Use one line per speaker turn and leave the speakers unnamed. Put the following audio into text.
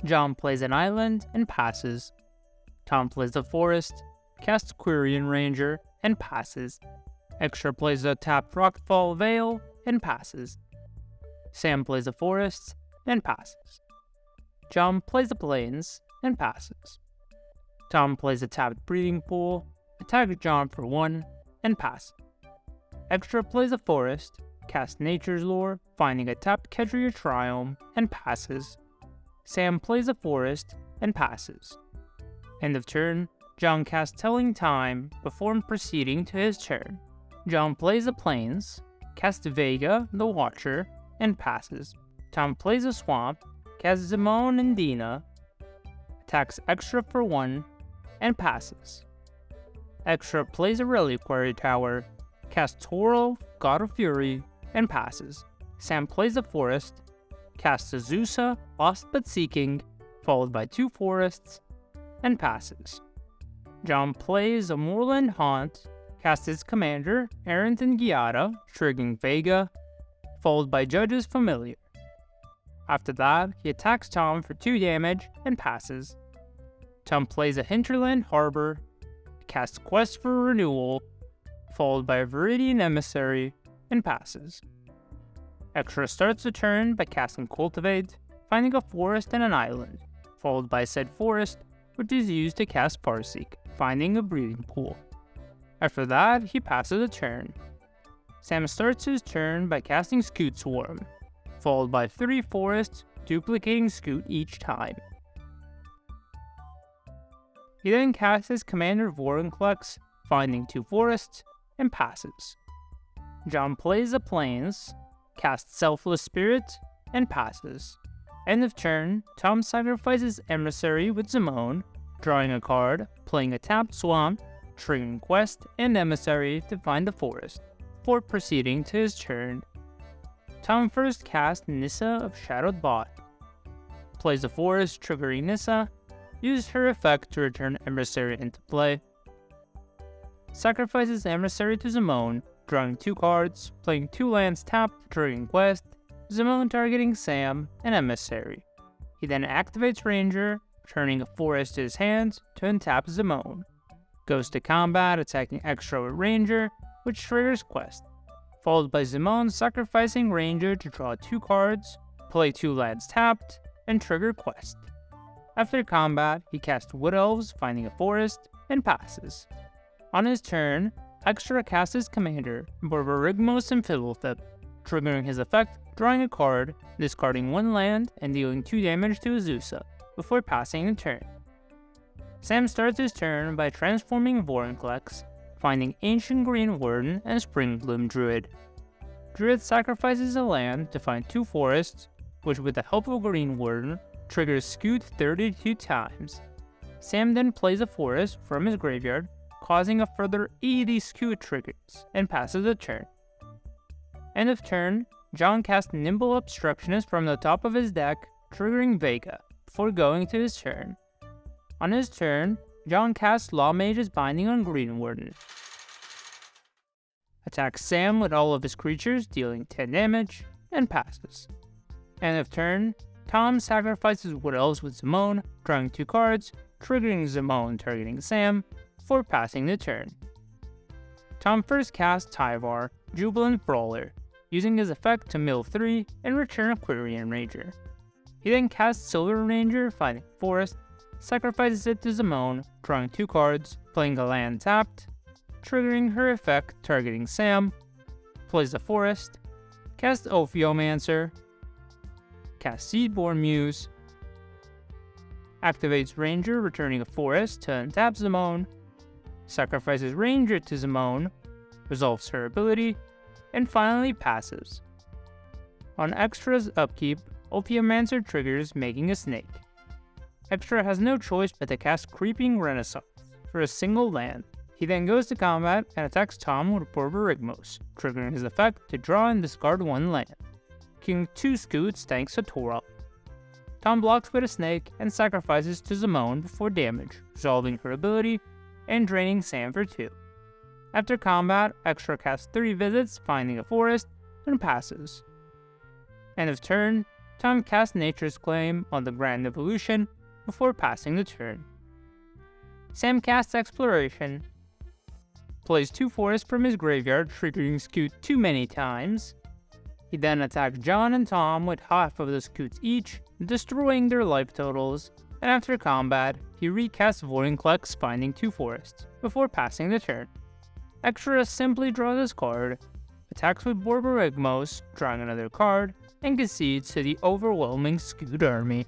John plays an island and passes. Tom plays a forest, casts Quirion Ranger, and passes. Extra plays a tapped Rockfall Vale and passes. Sam plays a forest and passes. John plays the plains and passes. Tom plays a tapped Breeding Pool, attacks John for 1, and passes. Extra plays a forest, casts Nature's Lore, finding a tapped Kedria Triome, and passes. Sam plays a forest and passes. End of turn, John casts Telling Time before proceeding to his turn. John plays the plains, casts Vega, the Watcher, and passes. Tom plays a swamp, casts Zimone and Dina, attacks Extra for 1, and passes. Extra plays a Reliquary Tower, casts Toro, God of Fury, and passes. Sam plays a forest, casts Azusa, Lost but Seeking, followed by 2 forests, and passes. John plays a Moorland Haunt, casts his commander, Errant and Giada, triggering Vega, followed by Judge's Familiar. After that, he attacks Tom for 2 damage and passes. Tom plays a Hinterland Harbor, casts Quest for Renewal, followed by a Viridian Emissary, and passes. Extra starts the turn by casting Cultivate, finding a forest and an island, followed by said forest, which is used to cast Farseek, finding a Breeding Pool. After that, he passes a turn. Sam starts his turn by casting Scoot Swarm, followed by 3 forests, duplicating Scoot each time. He then casts his commander Vorinclex, finding 2 forests, and passes. John plays the plains, casts Selfless Spirit, and passes. End of turn, Tom sacrifices Emissary with Zimone, drawing a card, playing a tapped swamp, triggering Quest and Emissary to find the forest, before proceeding to his turn. Tom first casts Nissa of Shadowed Bot, plays a forest, triggering Nissa, uses her effect to return Emissary into play, sacrifices Emissary to Zimone, drawing 2 cards, playing 2 lands tapped, triggering Quest, Zimone targeting Sam, and Emissary. He then activates Ranger, turning a forest to his hands to untap Zimone. Goes to combat, attacking Extra with Ranger, which triggers Quest, followed by Zimone sacrificing Ranger to draw 2 cards, play 2 lands tapped, and trigger Quest. After combat, he casts Wood Elves, finding a forest, and passes. On his turn, Extra casts his commander, Borborygmos and Fblthp, triggering his effect, drawing a card, discarding 1 land, and dealing 2 damage to Azusa, before passing the turn. Sam starts his turn by transforming Vorinclex, finding Ancient Green Warden and Springbloom Druid. Druid sacrifices a land to find 2 forests, which with the help of Green Warden, triggers Scoot 32 times. Sam then plays a forest from his graveyard, causing a further 80 Scoot triggers, and passes the turn. End of turn, John casts Nimble Obstructionist from the top of his deck, triggering Vega, before going to his turn. On his turn, John casts Law Mage's Binding on Green Warden. Attacks Sam with all of his creatures, dealing 10 damage, and passes. End of turn, Tom sacrifices Wood Elves with Zimone, drawing 2 cards, triggering Zimone targeting Sam, before passing the turn. Tom first casts Tyvar, Jubilant Brawler, using his effect to mill 3 and return a Quirion Ranger. He then casts Silver Ranger, finding Forest, sacrifices it to Zimone, drawing 2 cards, playing a land tapped, triggering her effect targeting Sam, plays a forest, casts Ophiomancer, casts Seedborn Muse, activates Ranger, returning a forest to untap Zimone, sacrifices Ranger to Zimone, resolves her ability, and finally passes. On Extra's upkeep, Ophiomancer triggers making a snake. Extra has no choice but to cast Creeping Renaissance for a single land. He then goes to combat and attacks Tom with Borborygmos, triggering his effect to draw and discard 1 land, killing 2 Scoots thanks to Tora. Tom blocks with a snake and sacrifices to Zimone before damage, resolving her ability and draining Sam for 2. After combat, Extra casts 3 visits, finding a forest, and passes. End of turn, Tom casts Nature's Claim on the Grand Evolution before passing the turn. Sam casts Exploration, plays 2 forests from his graveyard, triggering Scoot too many times. He then attacks John and Tom with half of the Scoots each, destroying their life totals, and after combat, he recasts Vorinclex, finding 2 forests, before passing the turn. Extra simply draws his card, attacks with Borborygmos, drawing another card, and concedes to the overwhelming Scoot army.